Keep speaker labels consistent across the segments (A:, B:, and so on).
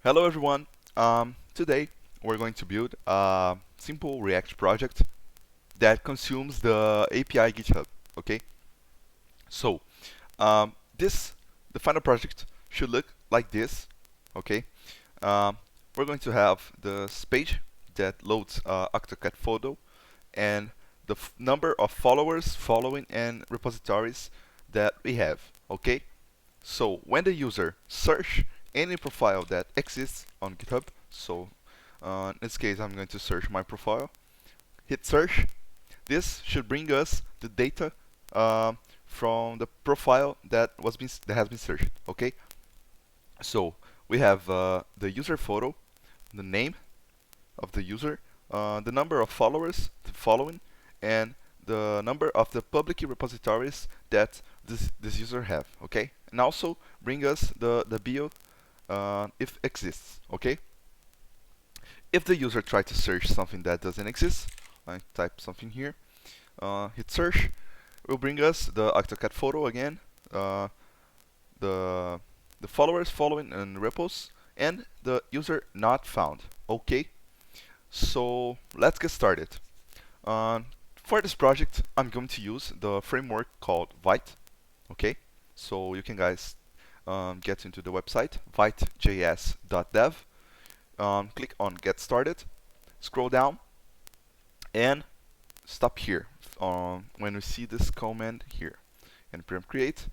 A: Hello everyone. Today we're going to build a simple React project that consumes the API GitHub. Okay, so this the final project should look like this. Okay, um, we're going to have this page that loads AutoCAD photo and the number of followers following and repositories that we have. Okay, so when the user search any profile that exists on GitHub, so in this case I'm going to search my profile, hit search. This should bring us the data from the profile that has been searched. Okay, so we have the user photo, the name of the user, the number of followers following, and the number of the public repositories that this user have. Okay, and also bring us the bio if exists. Okay, if the user try to search something that doesn't exist, I type something here, hit search, it will bring us the AutoCAD photo again, uh, the followers following and repos, and the user not found. Okay, so let's get started. For this project, I'm going to use the framework called Vite. Okay, so you can guys get into the website vitejs.dev. Click on Get Started, scroll down, and stop here when we see this command here. npm create,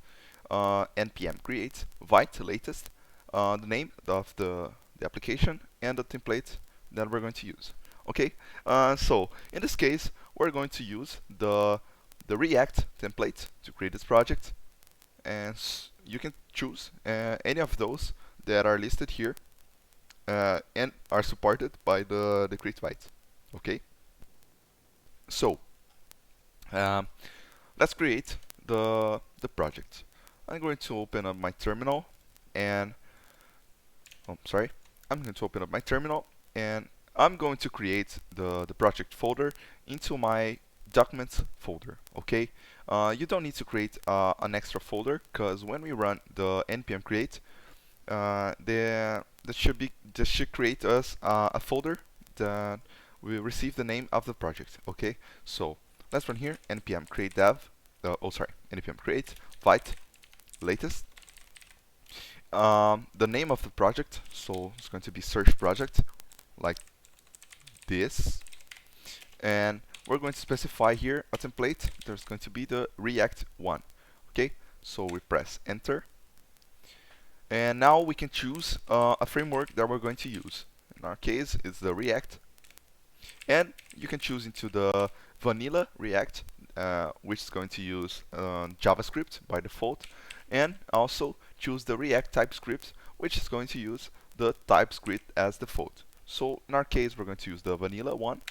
A: npm create Vite latest, the name of the application, and the template that we're going to use. Okay, so in this case, we're going to use the React template to create this project, and you can choose any of those that are listed here and are supported by the Create Vite. Okay, so um, let's create the project. I'm going to open up my terminal and I'm going to open up my terminal and I'm going to create the project folder into my documents folder. Okay, you don't need to create an extra folder because when we run the npm create, this should create us a folder that will receive the name of the project. Okay, so let's run here npm create dev. Npm create Vite latest. The name of the project, so it's going to be search project, like this, and we're going to specify here a template. There's going to be the React one. Okay, so we press enter, and now we can choose a framework that we're going to use. In our case, it's the React, and you can choose into the vanilla React, which is going to use JavaScript by default, and also choose the React TypeScript, which is going to use the TypeScript as default. So in our case, we're going to use the vanilla one.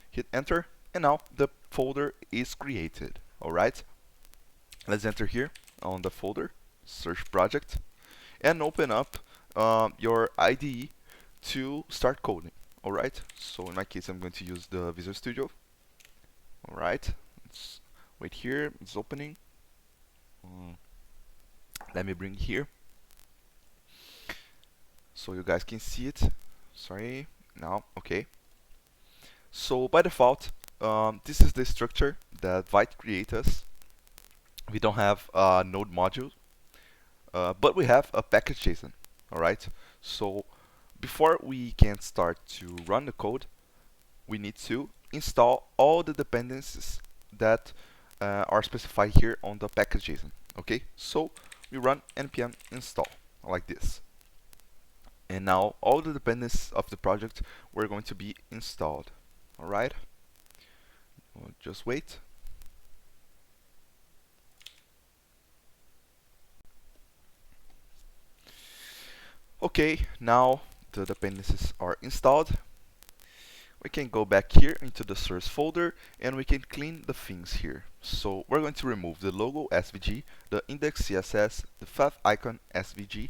A: Hit enter, and now the folder is created. Alright, let's enter here on the folder, search project, and open up your IDE to start coding. Alright, so in my case, I'm going to use the Visual Studio. Alright, let's wait here, it's opening. Let me bring here so you guys can see it. Sorry, now, okay. So by default, this is the structure that Vite creates us. We don't have a node module, but we have a package.json. Alright, so before we can start to run the code, we need to install all the dependencies that are specified here on the package.json. Okay, so we run npm install like this, and now all the dependencies of the project were going to be installed. Alright, we'll just wait. Okay, now the dependencies are installed. We can go back here into the source folder and we can clean the things here. So we're going to remove the logo SVG, the index CSS, the fav icon SVG,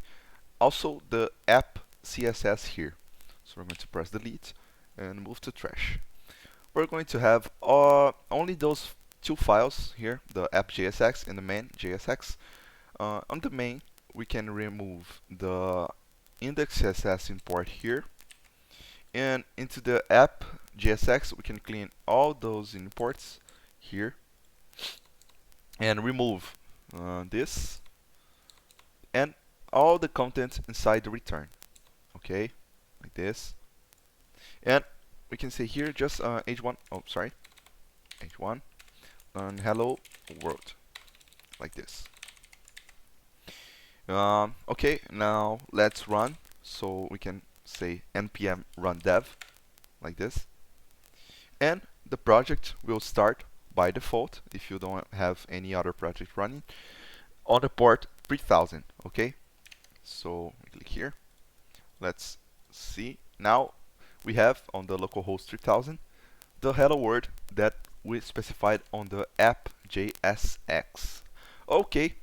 A: also the app CSS here. So we're going to press delete and move to trash. We're going to have only those two files here, the app.jsx and the main.jsx. On the main, we can remove the index.css import here, and into the app.jsx we can clean all those imports here and remove this and all the content inside the return. Okay, like this. And we can say here just h1, oh sorry, h1 and hello world, like this. Okay, now let's run. So we can say npm run dev, like this. And the project will start by default, if you don't have any other project running, on the port 3000, okay? So we click here. Let's see. Now we have on the localhost 3000 the hello world that we specified on the app.jsx. Okay,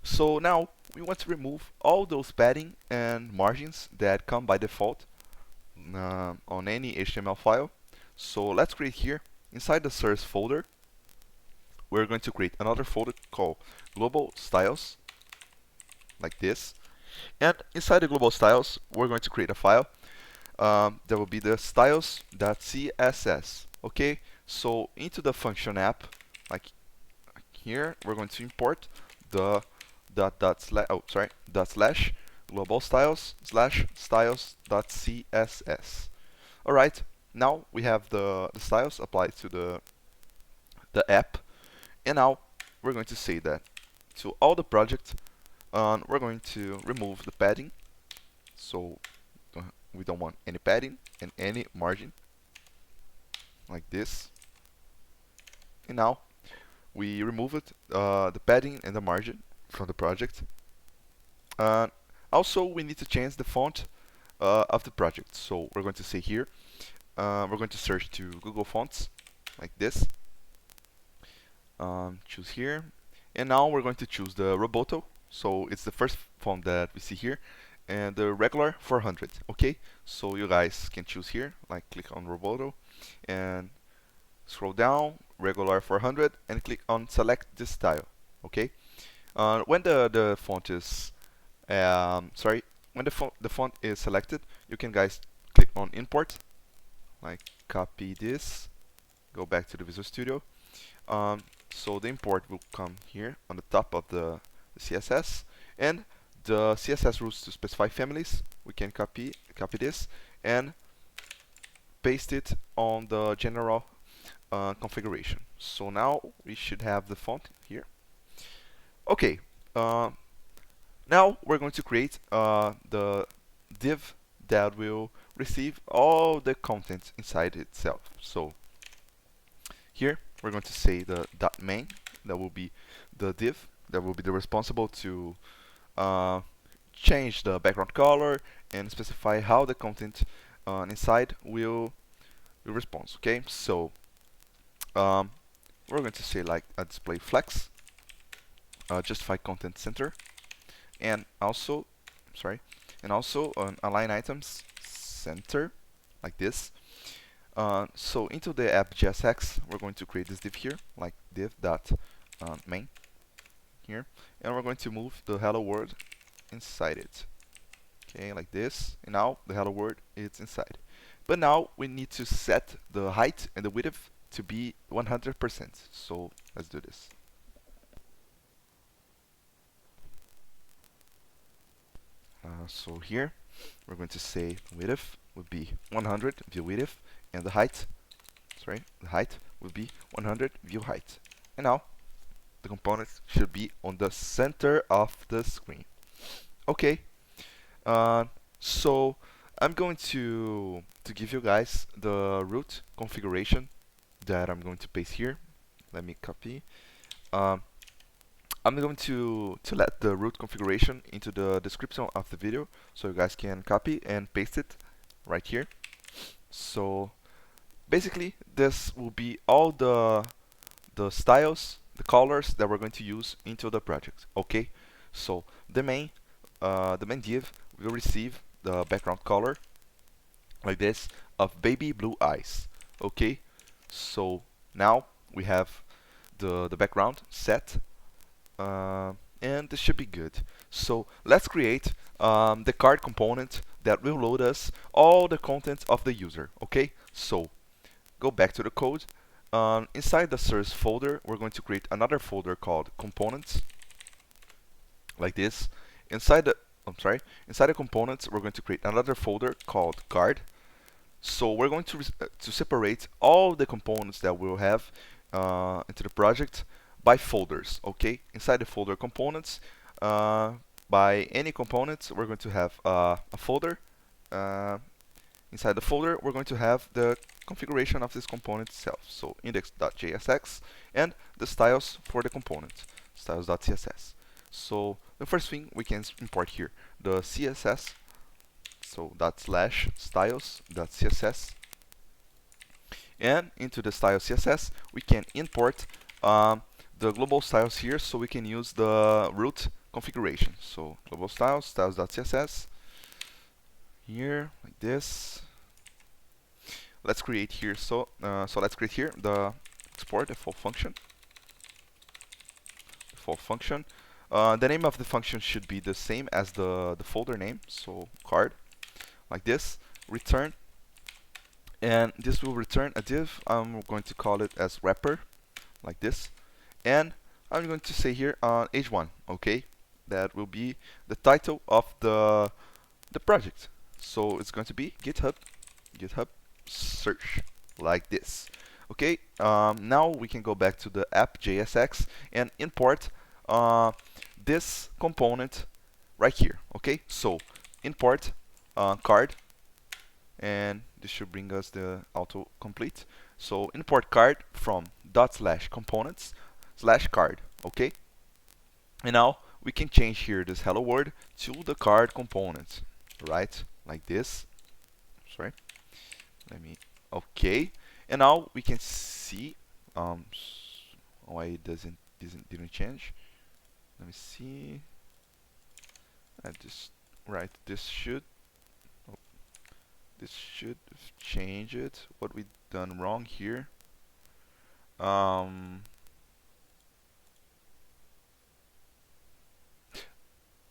A: so now we want to remove all those padding and margins that come by default on any HTML file. So let's create here, inside the source folder, we're going to create another folder called global styles, like this. And inside the global styles, we're going to create a file that will be the styles.css. Okay, so into the function app, like here, we're going to import the dot slash global styles slash styles.css. Alright, now we have the styles applied to the app, and now we're going to say that to all the project, we're going to remove the padding, so we don't want any padding and any margin, like this. And now we remove it, the padding and the margin from the project. Also, we need to change the font of the project. So we're going to say here, we're going to search to Google Fonts, like this. Choose here, and now we're going to choose the Roboto. So it's the first font that we see here, and the regular 400. Okay, so you guys can choose here, like click on Roboto and scroll down, regular 400, and click on select this style. Okay, when the font is when the font is selected, you can guys click on import, like copy this, go back to the Visual Studio. So the import will come here on the top of the CSS, and the CSS rules to specify families, we can copy this and paste it on the general configuration. So now we should have the font here. Okay, now we're going to create the div that will receive all the content inside itself. So here we're going to say the .main, that will be the div that will be the responsible to change the background color and specify how the content inside will respond. Okay, so we're going to say like a display flex, justify content center, and also an align items center, like this. So into the app.jsx, we're going to create this div here, like div.main here, and we're going to move the hello world inside it. Okay, like this, and now the hello world is inside. But now we need to set the height and the width to be 100%. So let's do this. So here we're going to say width would be 100 view width, and the height would be 100 view height. And now the components should be on the center of the screen. Okay, so I'm going to give you guys the root configuration that I'm going to paste here. Let me copy. I'm going to let the root configuration into the description of the video, so you guys can copy and paste it right here. So basically this will be all the styles, the colors that we're going to use into the project. Okay, so the main div will receive the background color, like this, of baby blue eyes. Okay, so now we have the background set, and this should be good. So let's create the card component that will load us all the content of the user. Okay, so go back to the code. Inside the source folder, we're going to create another folder called components, like this. Inside the inside the components, we're going to create another folder called card. So we're going to separate all the components that we'll have into the project by folders. Okay, inside the folder components, by any components, we're going to have a folder. Inside the folder, we're going to have the configuration of this component itself. So index.jsx and the styles for the component, styles.css. So the first thing we can import here, the CSS. So /styles.css, and into the style CSS we can import the global styles here, so we can use the root configuration. So global styles, styles.css, here like this. Let's create here. So let's create here the export default function. The name of the function should be the same as the folder name. So card, like this, return, and this will return a div. I'm going to call it as wrapper, like this, and I'm going to say here h1. Okay, that will be the title of the project. So it's going to be GitHub search, like this. Okay, now we can go back to the app.jsx and import this component right here. Okay, so import card, and this should bring us the autocomplete. So import card from /components/card. Okay, and now we can change here this hello world to the card component, right? Like this. Sorry, let me. Okay, and now we can see why it didn't change. Let me see. I just this should change it. What we done wrong here?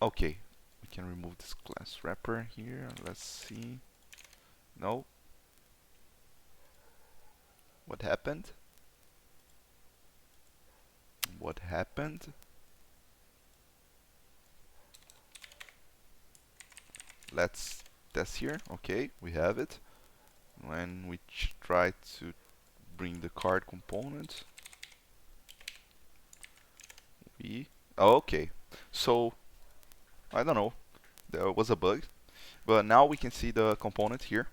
A: Okay, we can remove this class wrapper here. Let's see. No. What happened? What happened? Let's test here. Okay, we have it. When we try to bring the card component, okay. So I don't know, there was a bug, but now we can see the component here,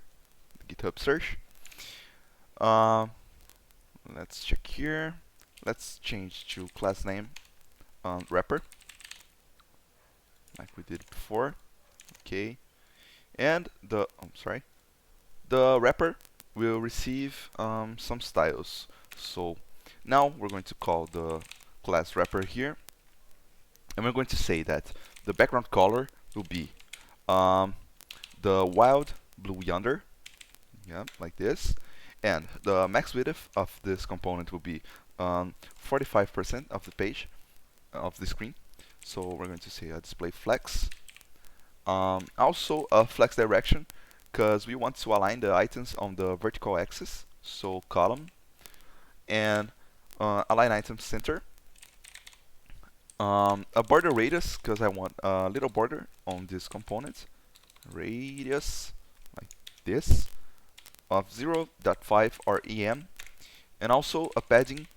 A: the GitHub search. Let's check here. Let's change to class name wrapper, like we did before. Okay, and the wrapper will receive some styles. So now we're going to call the class wrapper here, and we're going to say that the background color will be the wild-blue-yonder, yeah, like this, and the max width of this component will be 45% of the page of the screen. So we're going to say a display flex. Also a flex direction, because we want to align the items on the vertical axis. So column, and align item center. A border radius, because I want a little border on this component. Radius, like this, of 0.5 rem, and also a padding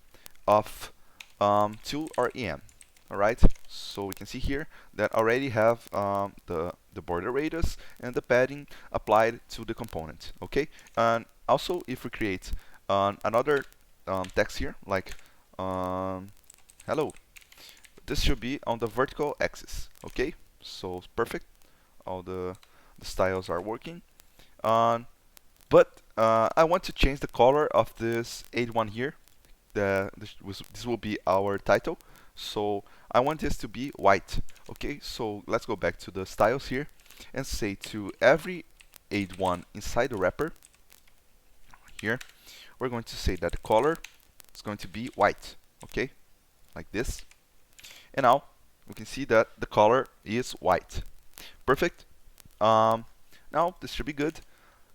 A: of 2 rem. Alright, so we can see here that already have the border radius and the padding applied to the component. Okay, and also if we create another text here, like hello, this should be on the vertical axis. Okay, so it's perfect. All the styles are working. But I want to change the color of this h1 here. This will be our title. So I want this to be white. Okay, so let's go back to the styles here and say to every h1 inside the wrapper here, we're going to say that the color is going to be white. Okay, like this. And now we can see that the color is white. Perfect. Now this should be good.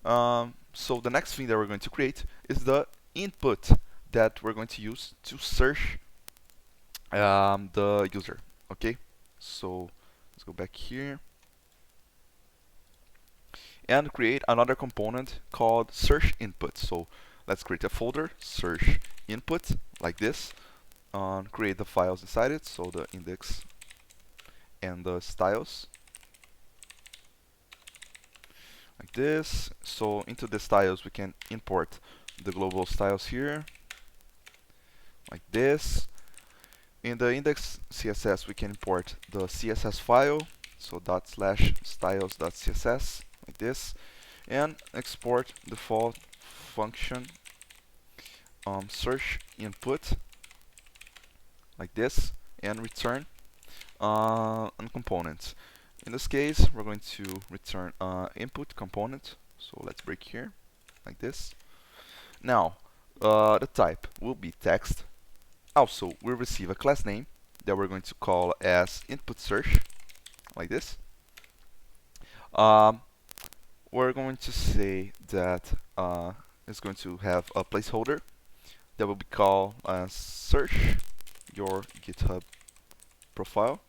A: So the next thing that we're going to create is the input that we're going to use to search the user. Okay, so let's go back here and create another component called search input. So let's create a folder, search input, like this. Create the files inside it, so the index and the styles, like this. So into the styles we can import the global styles here, like this. In the index CSS we can import the CSS file, so /styles.css, like this, and export default function search input, like this, and return on components. In this case we're going to return input component, so let's break here, like this. Now the type will be text. Also we'll receive a class name that we're going to call as input search, like this. We're going to say that it's going to have a placeholder that will be called search your GitHub profile,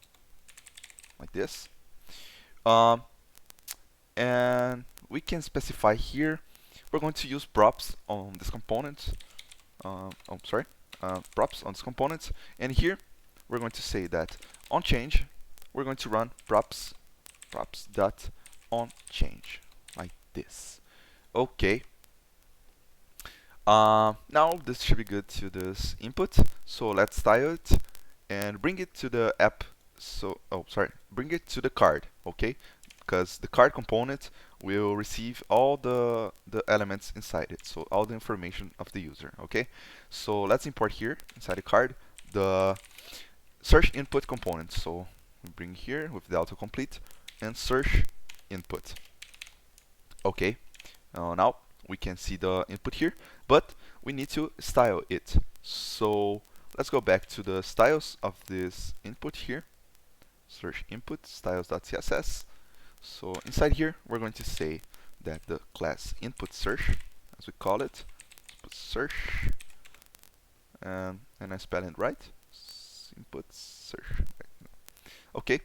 A: like this. And we can specify here, we're going to use props on this component. Props on this component, and here we're going to say that on change we're going to run props dot on change, like this. Okay. Now this should be good to this input, so let's style it and bring it to the app. So bring it to the card, okay, because the card component will receive all the elements inside it, so all the information of the user. Okay, so let's import here inside the card the search input component. So we bring here with the autocomplete and search input. Okay, now we can see the input here, but we need to style it. So let's go back to the styles of this input here, search input styles.css. So inside here we're going to say that the class input search, as we call it, input search, and I spell it right, input search. Okay,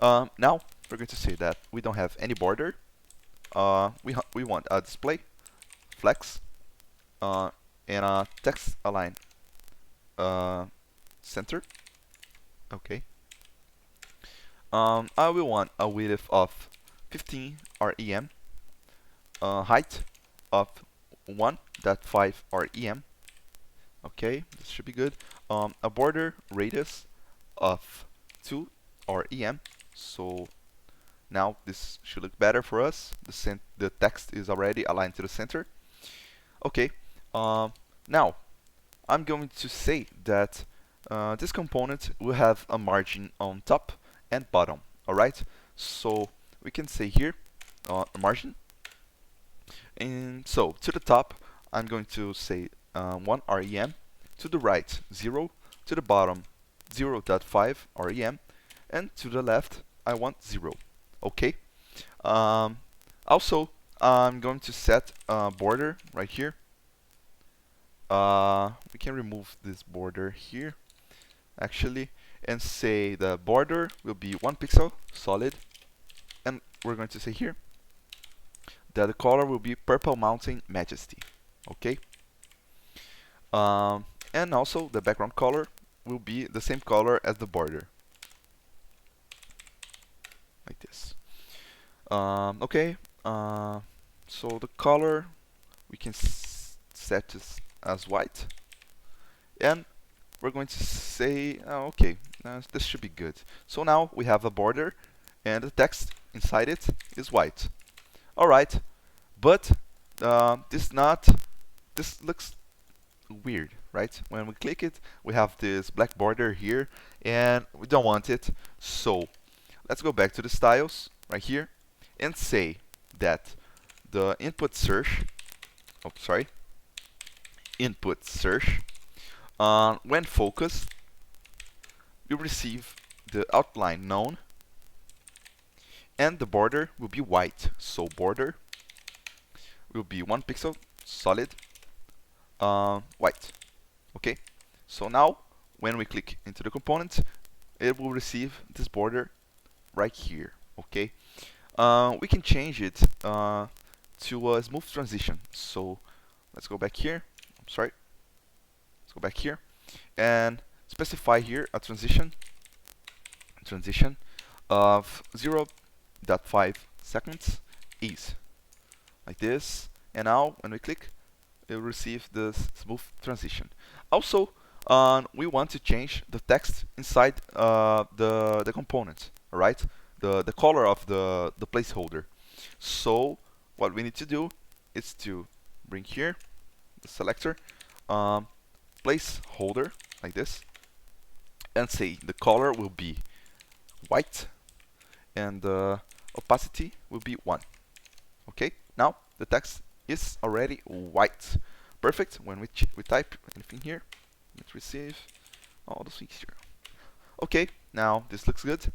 A: now we're going to say that we don't have any border. We want a display flex and a text align center. Okay. I will want a width of 15 rem, height of 1.5 rem. Okay, this should be good. A border radius of 2 rem. So now this should look better for us. The text is already aligned to the center. Okay. Now I'm going to say that this component will have a margin on top and bottom. Alright, so we can say here margin, and so to the top I'm going to say 1 rem, to the right 0, to the bottom 0.5 rem, and to the left I want 0. Okay. Also I'm going to set a border right here. We can remove this border here actually, and say the border will be 1 pixel solid, and we're going to say here that the color will be purple-mountain-majesty. Okay. And also the background color will be the same color as the border, like this. Okay. So the color we can set this as white, and we're going to say okay, this should be good. So now we have a border and the text inside it is white. Alright, but this looks weird, right? When we click it we have this black border here and we don't want it. So let's go back to the styles right here and say that the input search, input search, when focused, you receive the outline known, and the border will be white. So border will be 1 pixel solid white. Okay, so now when we click into the component, it will receive this border right here. Okay, we can change it to a smooth transition. So let's go back here. I'm sorry. Let's go back here and specify here a transition of 0.5 seconds ease, like this. And now when we click, it will receive this smooth transition. Also, we want to change the text inside the component, right? The color of the placeholder. So what we need to do is to bring here the selector, placeholder, like this, and say the color will be white and the opacity will be 1. Okay, now the text is already white. Perfect. When we type anything here, let's receive all the things here. Okay, now this looks good.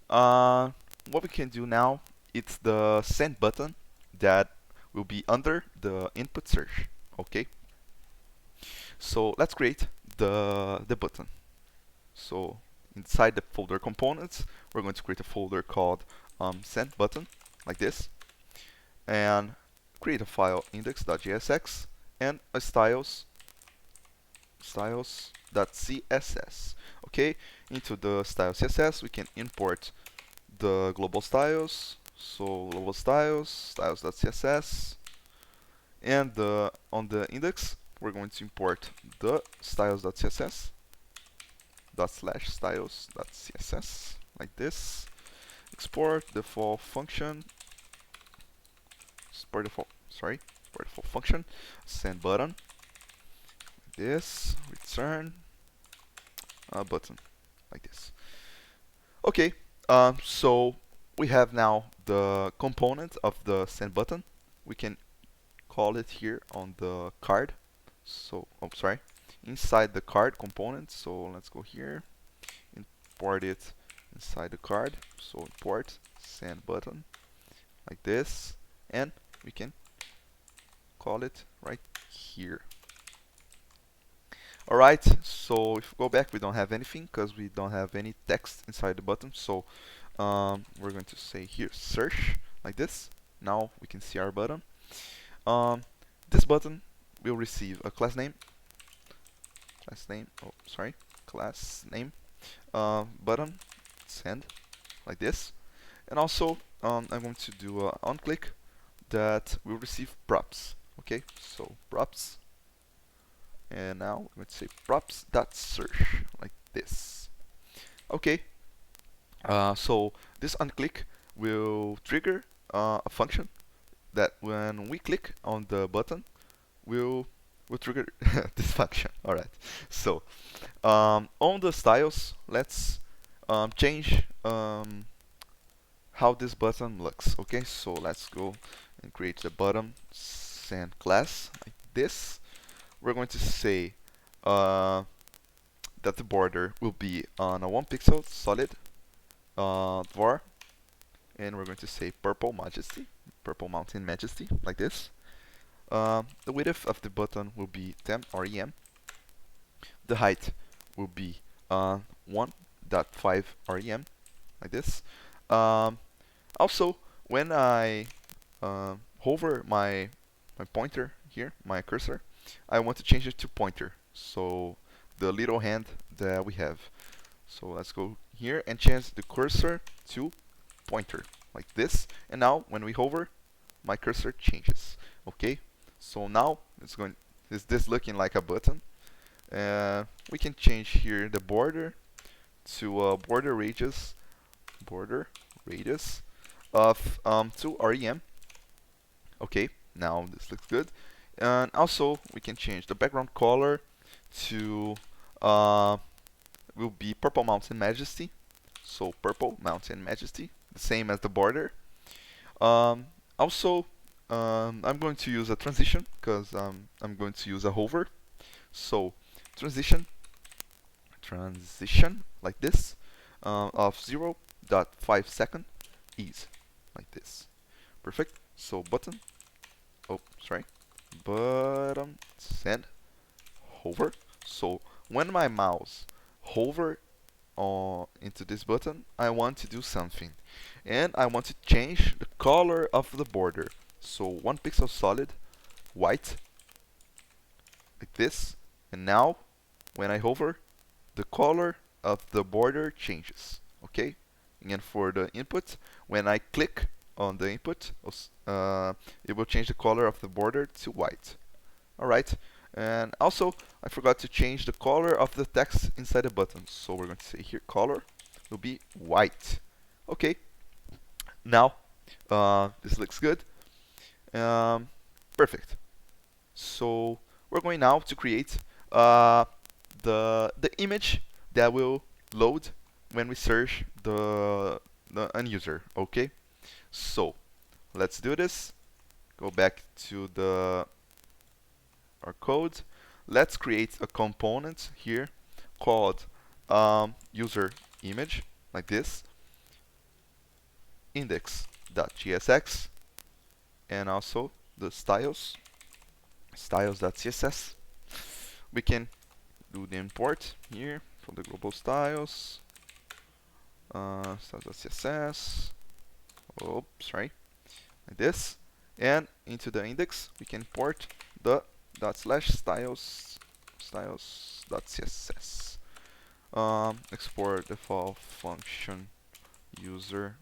A: What we can do now, it's the send button that will be under the input search. Okay, so let's create the button. So inside the folder components, we're going to create a folder called send button, like this, and create a file index.jsx and a styles.css. Okay, into the styles CSS we can import the global styles. So global styles.css, and on the index we're going to import the styles.css /styles.css, like this. Export default function. Export default function. Send button. This return a button, like this. Okay, so we have now the component of the send button. We can call it here on the card. So, inside the card component. So let's go here, import it inside the card. So import send button, like this, and we can call it right here. Alright, so if we go back, we don't have anything because we don't have any text inside the button. So we're going to say here search, like this. Now we can see our button. This button will receive a class name button send, like this. And also I'm going to do a on click that will receive props. Okay, so props, and now I'm going to say props.search, like this. Okay, so this on click will trigger a function that when we click on the button will trigger this function. Alright, so on the styles, let's change how this button looks. Okay, so let's go and create the button send class, like this. We're going to say that the border will be on a 1 pixel solid var, and we're going to say purple-mountain-majesty, like this. The width of the button will be 10 rem. The height will be 1.5 rem, like this. Also, when I hover my pointer here, my cursor, I want to change it to pointer. So the little hand that we have. So let's go here and change the cursor to pointer, like this. And now when we hover, my cursor changes. Okay, so now is this looking like a button? We can change here the border to a border radius of 2 rem. Okay, now this looks good. And also we can change the background color to will be purple-mountain-majesty. So purple-mountain-majesty, the same as the border. Also, I'm going to use a transition because I'm going to use a hover. So transition like this, of 0.5 second ease, like this. Perfect. So button, oh, sorry, button, send, hover. So when my mouse hover into this button, I want to do something. And I want to change the color of the border. So 1 pixel solid, white, like this. And now, when I hover, the color of the border changes. Okay? And for the input, when I click on the input, it will change the color of the border to white. Alright, and also I forgot to change the color of the text inside the button. So we're going to say here color will be white. Okay, now this looks good. Perfect. So we're going now to create the image that will load when we search the an user. Okay, so let's do this. Go back to our code. Let's create a component here called user image, like this, index.jsx, and also the styles.css. We can do the import here from the global styles.css. Oops, sorry, like this, and into the index we can import the styles.css. Export default function user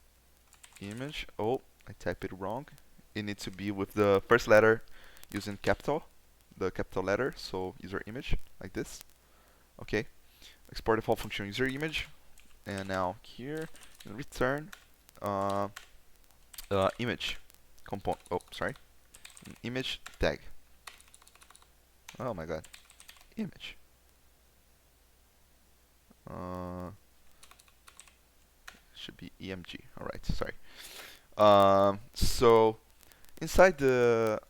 A: image. Oh, I typed it wrong. It needs to be with the first letter using the capital letter. So user image, like this. Okay. Export default function user image, and now here return image component. Oh, sorry, image tag. Oh my god, image. Should be emg. All right, sorry. So inside the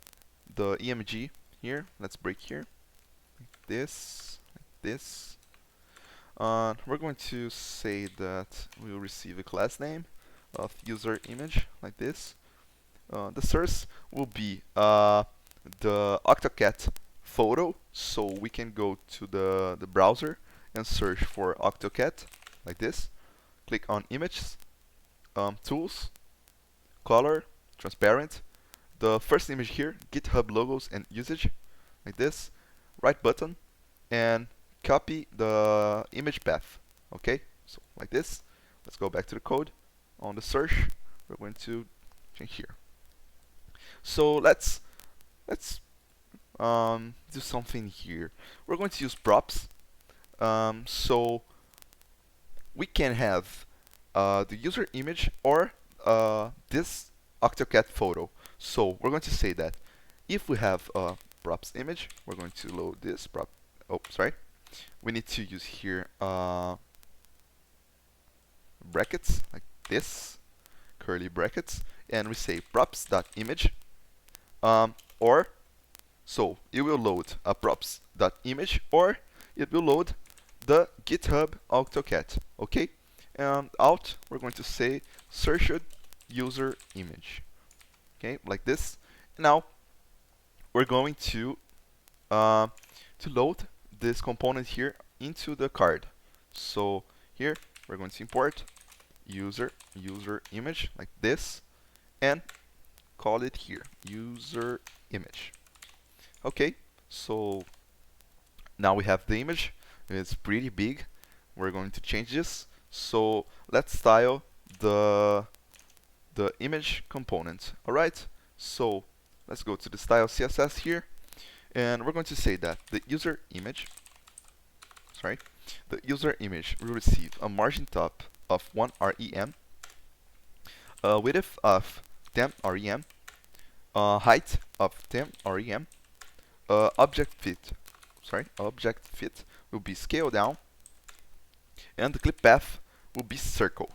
A: emg here, let's break here. Like this. We're going to say that we will receive a class name of user image, like this. The source will be the AutoCAD photo, so we can go to the browser and search for AutoCAD, like this. Click on images, tools, color, transparent. The first image here, GitHub logos and usage, like this. Right button and copy the image path. Okay, so like this. Let's go back to the code. On the search, we're going to change here. So let's do something here. We're going to use props. So we can have the user image or this AutoCAD photo. So we're going to say that if we have a props image, we're going to load this prop. Oh, sorry. We need to use here brackets like this, curly brackets, and we say props.image, or so it will load a props.image, or it will load the GitHub AutoCAD. Okay, and out we're going to say searched user image. Okay, like this. Now we're going to load this component here into the card. So here we're going to import user image, like this, and call it here user image. Okay, so now we have the image. It's pretty big. We're going to change this. So let's style the image component. All right. So let's go to the style CSS here, and we're going to say that the user image will receive a margin top of 1 rem, width of 10 rem, height of 10 rem, object fit will be scale down, and the clip path will be circle.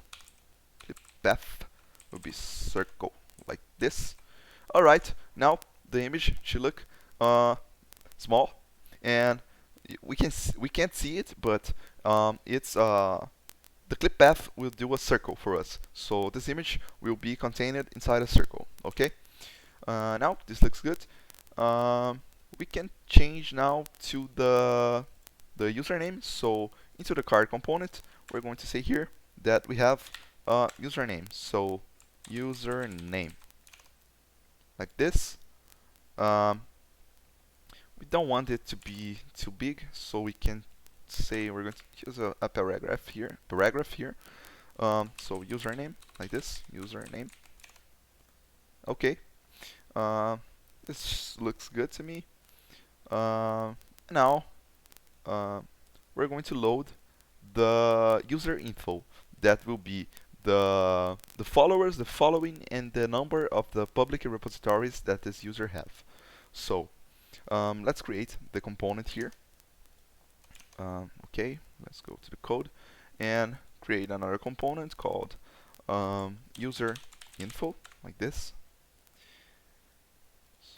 A: Like this. Alright, now the image should look small, and we can't see it, but it's the clip path will do a circle for us. So this image will be contained inside a circle. Okay. Now this looks good. We can change now to the username. So into the card component, we're going to say here that we have a username. So username like this. We don't want it to be too big, so we can say we're going to use a paragraph here. So username like this, username. Okay. This looks good to me. Now we're going to load the user info. That will be the followers, the following, and the number of the public repositories that this user have. So let's create the component here. Okay, let's go to the code and create another component called user info like this.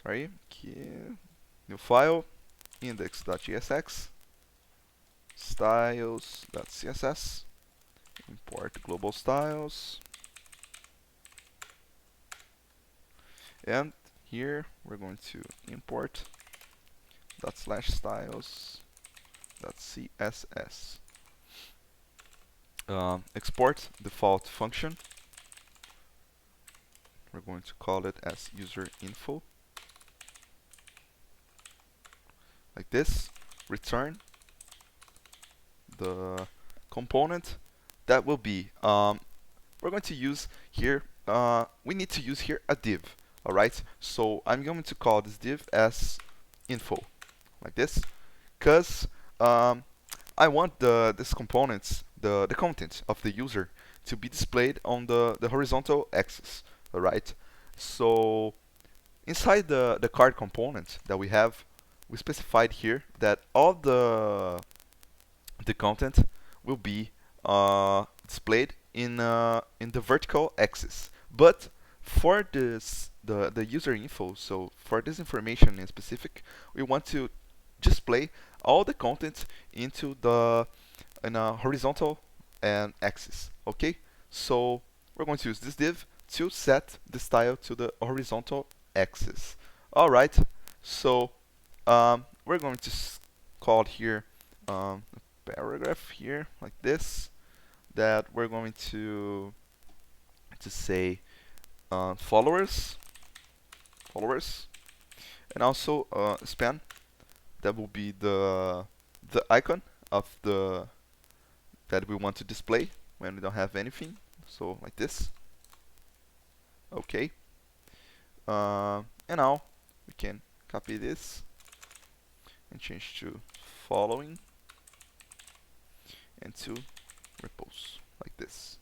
A: Sorry, new file, index.jsx, styles.css, import global styles, and here we're going to import /styles.css. Export default function. We're going to call it as user info like this. Return the component that will be we're going to use here we need to use here a div. Alright, so I'm going to call this div as info like this, because I want this components, the content of the user, to be displayed on the horizontal axis. Alright, so inside the card component that we have, we specified here that all the content will be displayed in the vertical axis. But for this the user info, so for this information in specific, we want to display all the content into in a horizontal axis. Okay, so we're going to use this div to set the style to the horizontal axis. All right, so we're going to call here a paragraph here like this, that we're going to say followers, and also span. That will be the icon of the that we want to display when we don't have anything. So like this. Okay. And now we can copy this and change to following and to repos like this.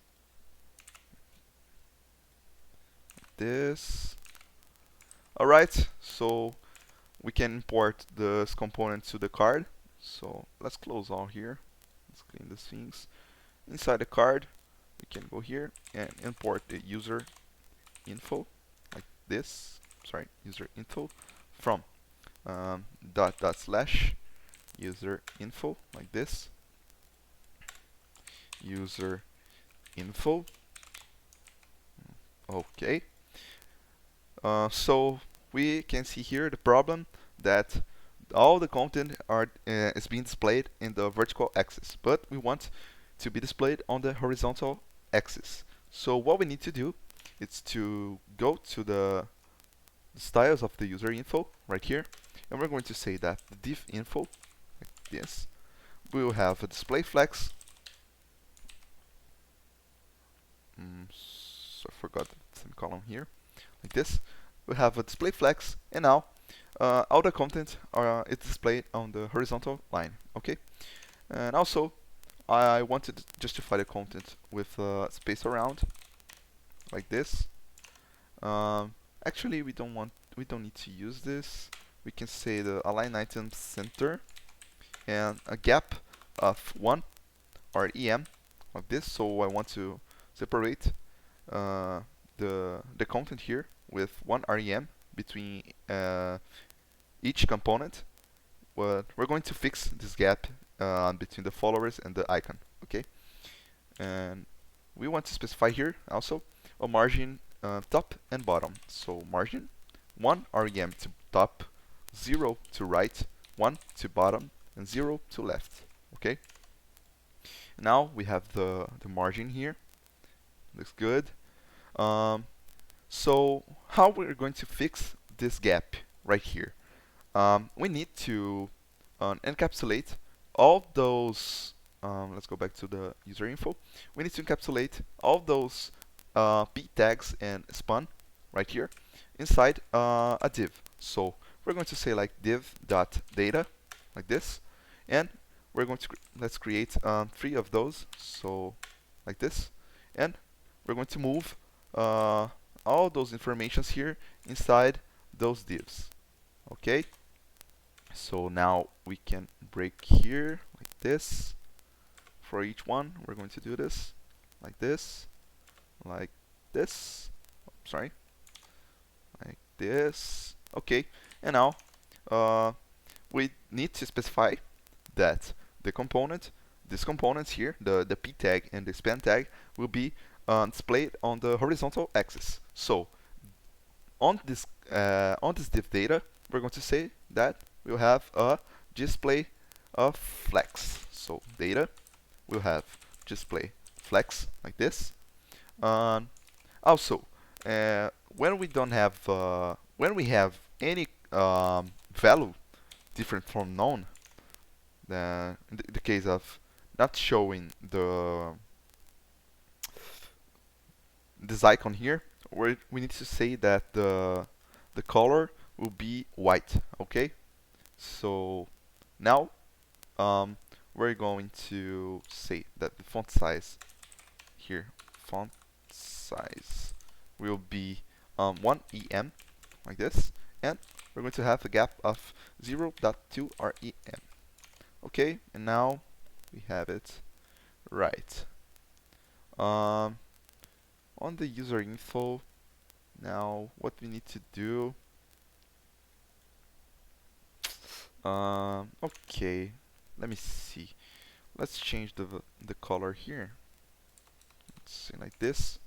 A: Alright, so we can import this component to the card. So let's close all here. Let's clean these things. Inside the card, we can go here and import the user info like this. Sorry, user info from // user info like this. User info. Okay. So we can see here the problem that all the content is being displayed in the vertical axis, but we want to be displayed on the horizontal axis. So what we need to do is to go to the styles of the user info right here, and we're going to say that the div info like this will have a display flex. So I forgot the semicolon here. Like this, we have a display flex, and now all the content is displayed on the horizontal line. Okay, and also I wanted to justify the content with space around, like this. Actually, we don't need to use this. We can say the align item center and a gap of 1 REM like this. So I want to separate the content here with 1 REM between each component. But we're going to fix this gap between the followers and the icon. Okay, And we want to specify here also a margin top and bottom. So margin 1 rem to top, 0 to right, 1 to bottom, and 0 to left. Okay. Now we have the margin here. Looks good. So how we're going to fix this gap right here? We need to encapsulate all those. Let's go back to the user info. We need to encapsulate all those p tags and span right here inside a div. So we're going to say like div.data like this, and we're going to let's create 3 of those. So like this, and we're going to move all those informations here inside those divs. Okay. So now we can break here like this. For each one, we're going to do this like this, like this. Sorry, like this. Okay, and now we need to specify that the component, this component here, the p tag and the span tag, will be displayed on the horizontal axis. So on this div data, we're going to say that we'll have a display of flex. So data will have display flex like this. Also, when we don't have when we have any value different from none, in the case of not showing this icon here, we need to say that the color will be white. Okay, so now we're going to say that the font size here, font size will be 1 em like this, and we're going to have a gap of 0.2 rem. Okay, and now we have it right. On the user info, now what we need to do. Okay, let me see. Let's change the color here. Let's see like this,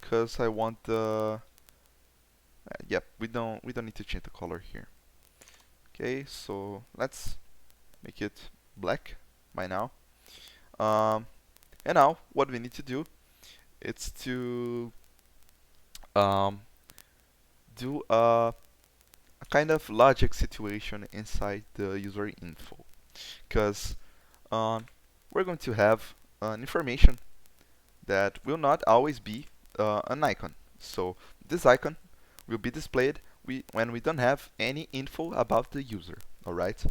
A: because I want the. Yep, we don't need to change the color here. Okay, so let's make it black by now. And now what we need to do is to do a kind of logic situation inside the user info, because we're going to have information that will not always be an icon. So this icon will be displayed when we don't have any info about the user. Alright,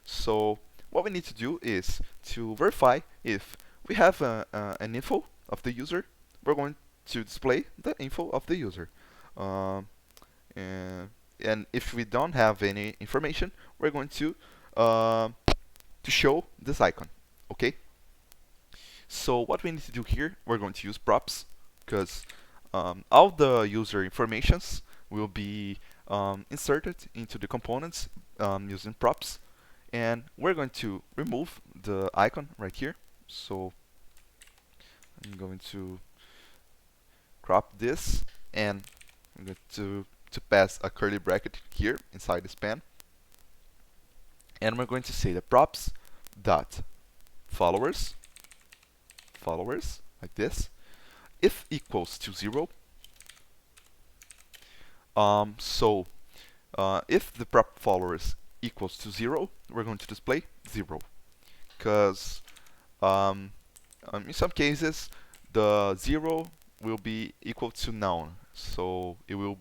A: so what we need to do is to verify if we have an info of the user. We're going to display the info of the user, and if we don't have any information, we're going to show this icon. Okay, so what we need to do here, we're going to use props, because all the user informations will be inserted into the components using props, and we're going to remove the icon right here. So I'm going to crop this, and I'm going to pass a curly bracket here inside the span, and we're going to say the props dot followers like this, if equals to 0. So if the prop followers equals to 0, we're going to display 0, because in some cases the 0 will be equal to none, so it will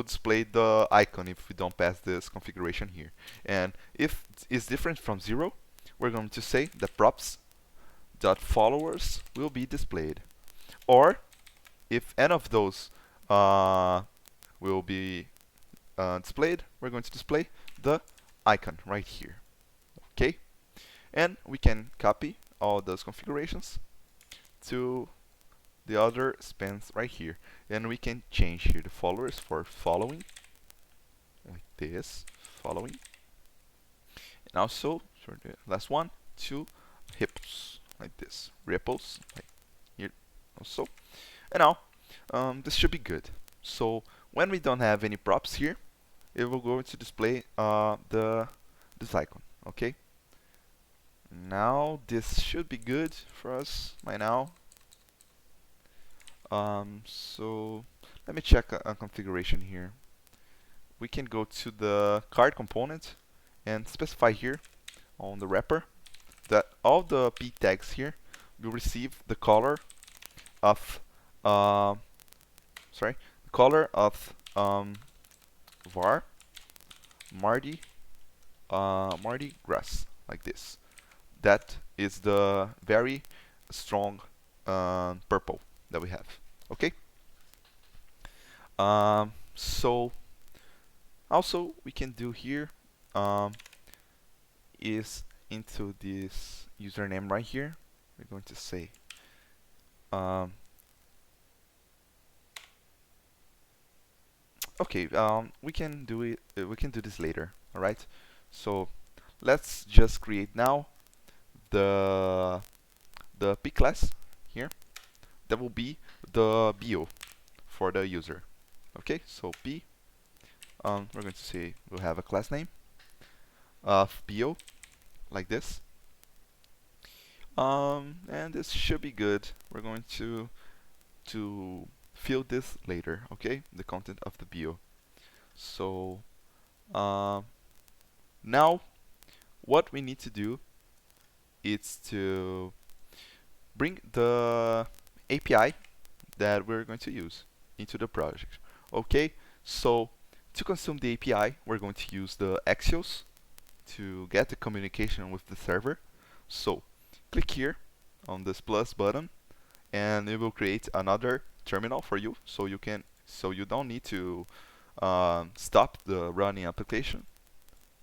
A: display the icon if we don't pass this configuration here. And if it's different from 0, we're going to say that props.followers will be displayed. Or if any of those will be displayed, we're going to display the icon right here. Okay, and we can copy all those configurations to the other spans right here, and we can change here the followers for following like this, following, and also for the last one to hips like this, ripples, like here also. And now, this should be good. So when we don't have any props here, it will go to display this icon. Okay. Now this should be good for us by now. So let me check a configuration here. We can go to the card component and specify here on the wrapper that all the p tags here will receive the color of the color of var mardi-gras, like this. That is the very strong purple that we have. Okay. So also we can do here is into this username right here. We're going to say okay. We can do it. We can do this later. All right. So let's just create now the p class here. That will be the bio for the user. Okay. So p. We're going to say we'll have a class name of bio, like this. And this should be good. We're going to fill this later. Okay, the content of the bio. So now what we need to do is to bring the API that we're going to use into the project. Okay, so to consume the API, we're going to use the Axios to get the communication with the server. So click here on this plus button, and it will create another terminal for you, so you don't need to stop the running application.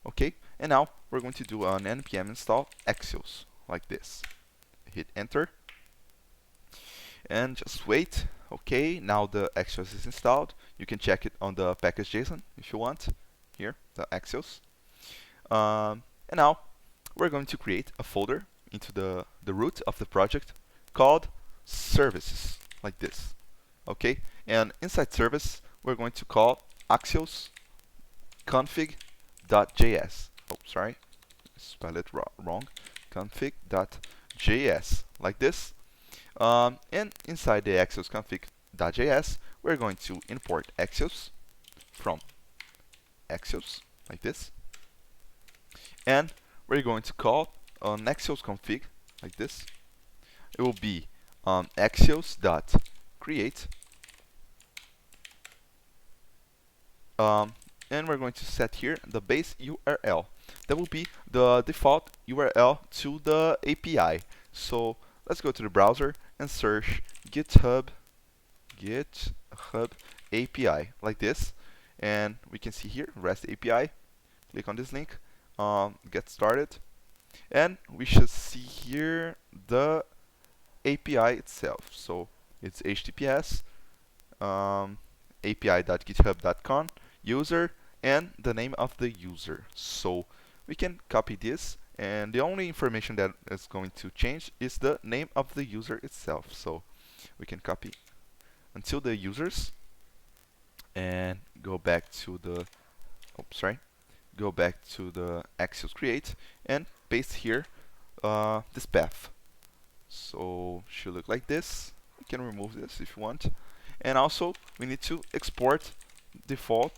A: Okay, and now we're going to do an npm install Axios, like this. Hit enter and just wait. Okay, now the Axios is installed. You can check it on the package.json if you want. Here, the Axios. And now we're going to create a folder into the root of the project called services, like this. Okay, and inside service we're going to call Axios config.js. Oh, sorry, spell it wrong. Config.js, like this. And inside the Axios config.js, we're going to import Axios from Axios, like this. And we're going to call an Axios config, like this. It will be axios.create. And we're going to set here the base URL. That will be the default URL to the API. So let's go to the browser and search GitHub API, like this. And we can see here REST API. Click on this link, get started, and we should see here the API itself. So it's HTTPS api.github.com user and the name of the user. So we can copy this, and the only information that is going to change is the name of the user itself. So we can copy until the users and go back to the Axios create and paste here this path. So should look like this. We can remove this if you want. And also we need to export default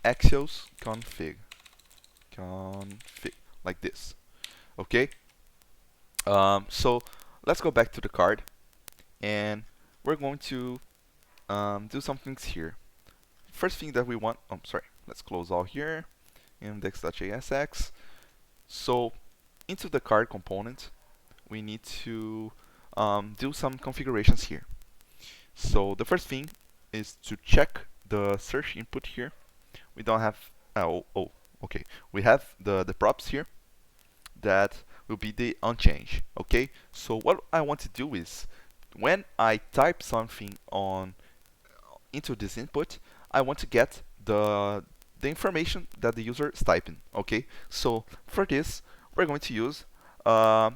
A: Axios config like this. Okay. So let's go back to the card, and we're going to do some things here. First thing that we want, let's close all here, index.jsx. So into the card component, we need to do some configurations here. So the first thing is to check the search input here. We don't have, okay. We have the props here that will be the unchanged. Okay, so what I want to do is when I type something into this input, I want to get the information that the user is typing. Okay, so for this we're going to use a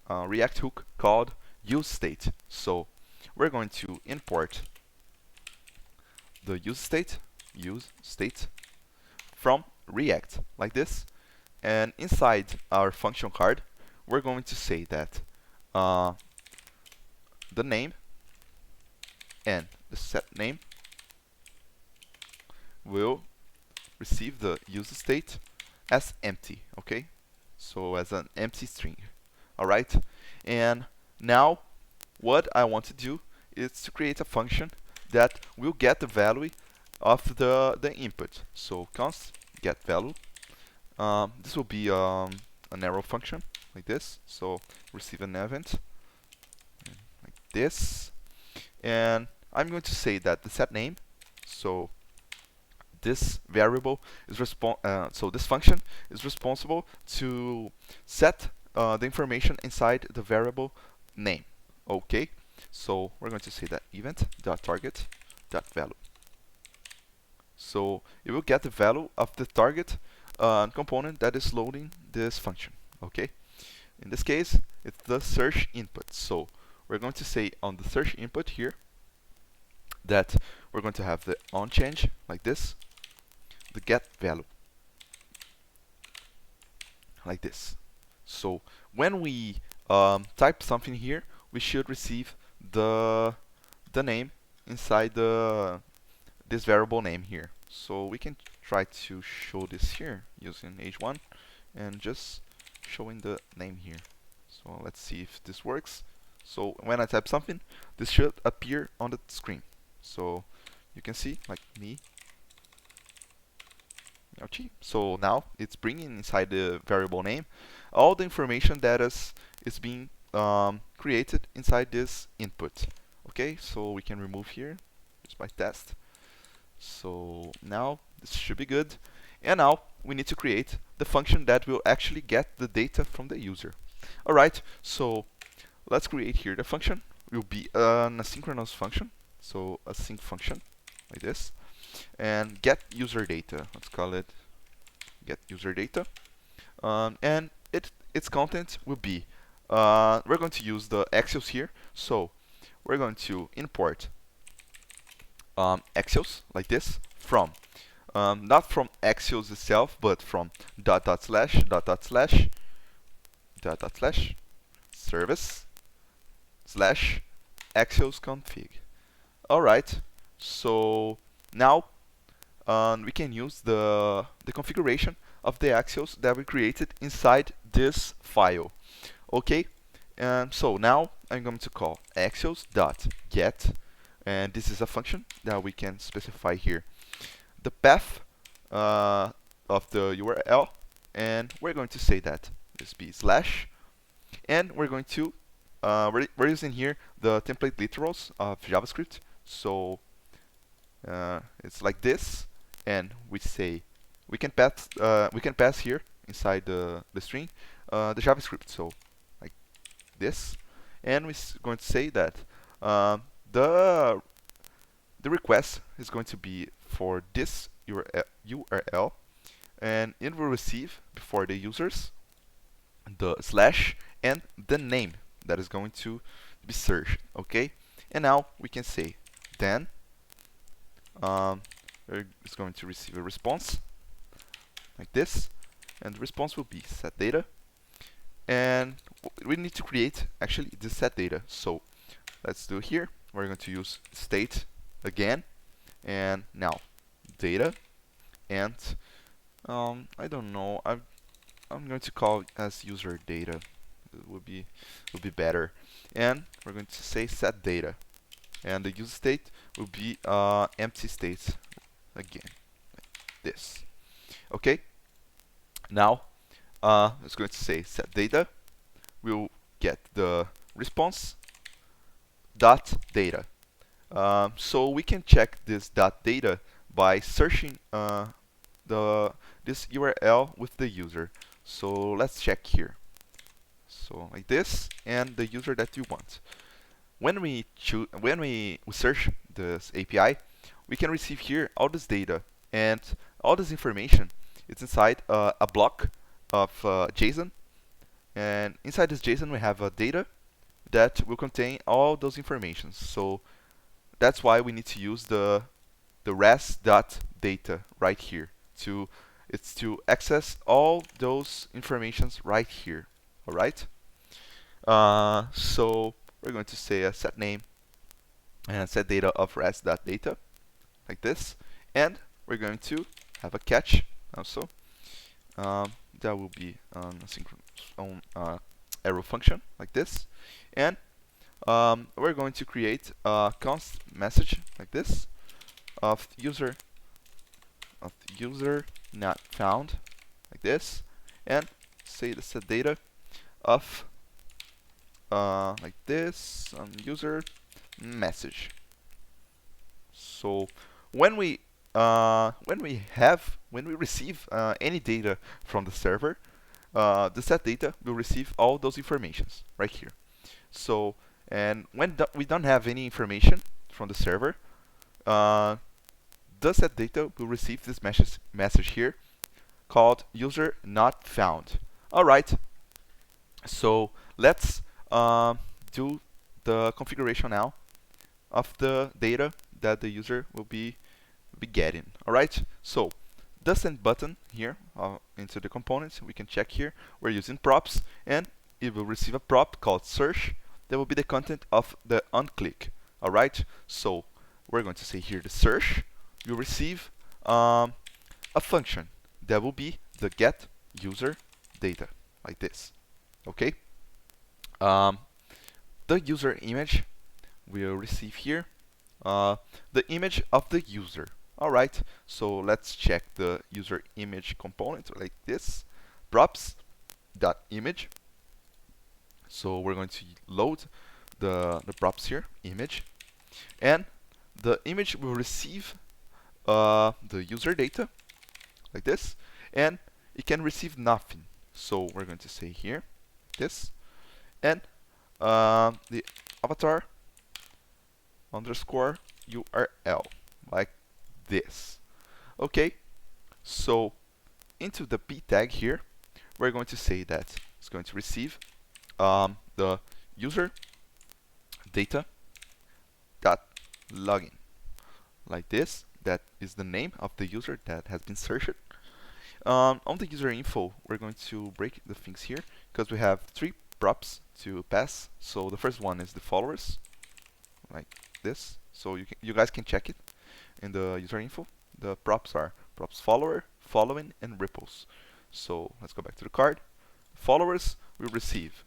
A: React hook called useState. So we're going to import the useState from React like this, and inside our function card, we're going to say that the name and the set name will receive the useState as empty, okay? So as an empty string, all right? And now what I want to do is to create a function that will get the value of the input. So const get value. This will be an arrow function like this. So receive an event like this, and I'm going to say that the set name. So this variable is so this function is responsible to set the information inside the variable name. Okay, so we're going to say that event.target.value. So it will get the value of the target component that is loading this function. Okay, in this case it's the search input. So we're going to say on the search input here that we're going to have the onChange like this, the get value like this. So when we type something here, we should receive the name inside this variable name here. So we can try to show this here using h1 and just showing the name here. So let's see if this works. So when I type something, this should appear on the screen. So you can see like me. So now it's bringing inside the variable name all the information that is being created inside this input. Okay, so we can remove here just by test. So now this should be good. And now we need to create the function that will actually get the data from the user. Alright, so let's create here the function. It will be an asynchronous function. So a sync function like this. And get user data. Let's call it get user data. And its content will be we're going to use the Axios here. So we're going to import Axios like this from not from Axios itself, but from dot dot slash service slash Axios config. Alright, so now we can use the configuration of the Axios that we created inside this file. Okay, and so now I'm going to call axios.get, and this is a function that we can specify here the path of the URL, and we're going to say that this be slash, and we're going to we're using here the template literals of JavaScript. So it's like this, and we say we can pass here inside the string the JavaScript. So like this, and we're going to say that the request is going to be for this URL, and it will receive before the users the slash and the name that is going to be searched. Okay, and now we can say then it's going to receive a response like this, and the response will be set data, and we need to create actually the set data. So let's do here. We're going to use state again, and now data, and I don't know, I'm going to call it as user data. It would be better, and we're going to say set data, and the user state will be empty state again like this. Okay, now it's going to say set data. We'll get the response dot data. So we can check this dot data by searching this URL with the user. So let's check here. So like this, and the user that you want. When we search this API, we can receive here all this data, and all this information is inside a block of JSON, And inside this JSON, we have a data that will contain all those informations. So that's why we need to use the res.data right here. It's to access all those informations right here. All right. So we're going to say a set name and set data of res.data like this, and we're going to have a catch also. That will be on a synchronous arrow function like this, and we're going to create a const message like this of user not found like this, and say the set data of like this user message. So when we receive any data from the server, the set data will receive all those informations right here. So, and when we don't have any information from the server, the set data will receive this message here called user not found. All right. So let's do the configuration now of the data that the user will be getting. All right. So the send button here into the components, we can check here. We're using props, and it will receive a prop called search. That will be the content of the onClick. All right. So we're going to say here the search will receive a function that will be the get user data like this. Okay. The user image will receive here the image of the user. All right. So let's check the user image component like this. Props.image. So we're going to load the props here, image, and the image will receive the user data like this, and it can receive nothing. So we're going to say here this, and the avatar underscore URL like this. Okay, so into the p tag here, we're going to say that it's going to receive the user data dot login like this. That is the name of the user that has been searched. On the user info, we're going to break the things here because we have 3 props to pass. So the first one is the followers like this. So you guys can check it in the user info. The props are props follower, following, and ripples. So let's go back to the card. Followers will receive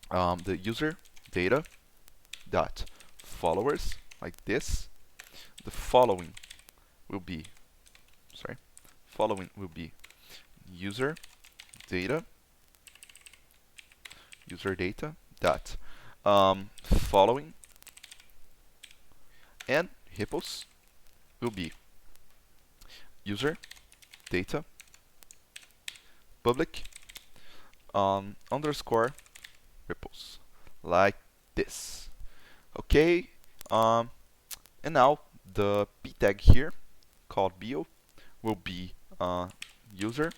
A: the user data dot followers like this. The following will be user data dot following, and hippos will be user data public underscore ripples like this. Okay, and now the p tag here called bio will be user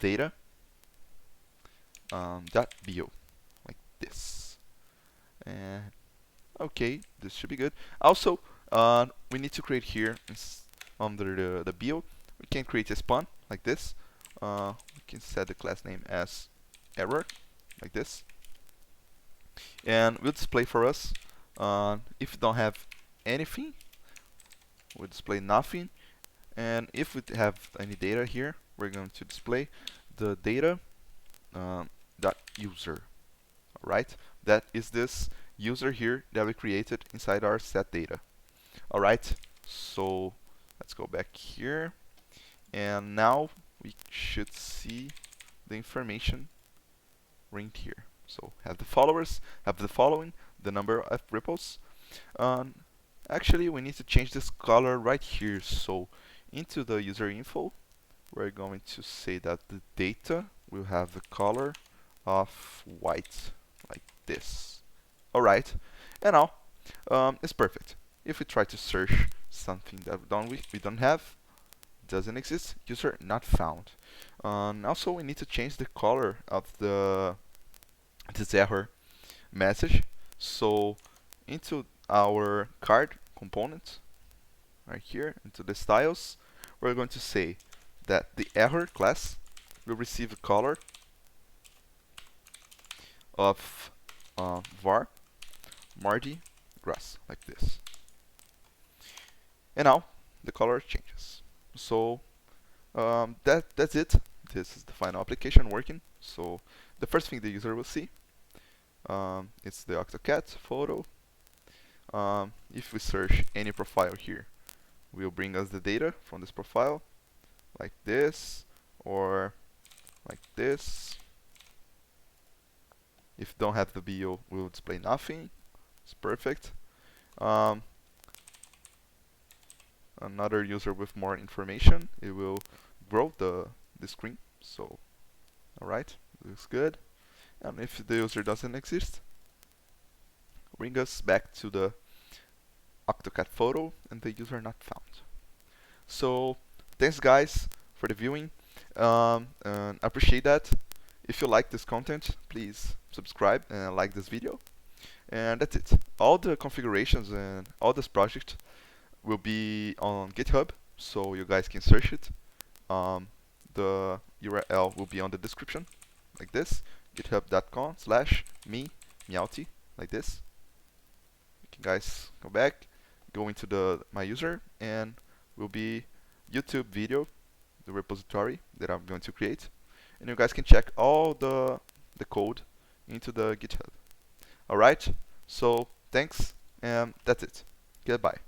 A: data dot bio like this. And okay, this should be good. Also, we need to create here under the bio, we can create a spawn like this. We can set the class name as error like this, and we'll display for us. If we don't have anything, we'll display nothing. And if we have any data here, we're going to display the data dot user. Alright, that is this user here that we created inside our set data. Alright, so let's go back here, and now we should see the information right here. So have the followers, have the following, the number of ripples. Actually, we need to change this color right here. So into the user info, we're going to say that the data will have the color of white like this. Alright, and now it's perfect. If we try to search something that we don't have, doesn't exist, user not found. Also, we need to change the color of this error message. So into our card component, right here, into the styles, we're going to say that the error class will receive a color of var mardi-gras, like this. And now the color changes. So that's it. This is the final application working. So the first thing the user will see, it's the AutoCAD photo. If we search any profile here, will bring us the data from this profile, like this, or like this. If don't have the bio, we will display nothing. It's perfect. Another user with more information, it will grow the screen. So, alright, looks good. And if the user doesn't exist, bring us back to the AutoCAD photo and the user not found. So, thanks guys for the viewing. And I appreciate that. If you like this content, please subscribe and like this video. And that's it. All the configurations and all this project will be on GitHub, so you guys can search it. The URL will be on the description, like this, github.com/me-meowty, like this. You can guys go back, go into my user, and will be YouTube video, the repository that I'm going to create, and you guys can check all the code into the GitHub. Alright, so thanks, and that's it. Goodbye.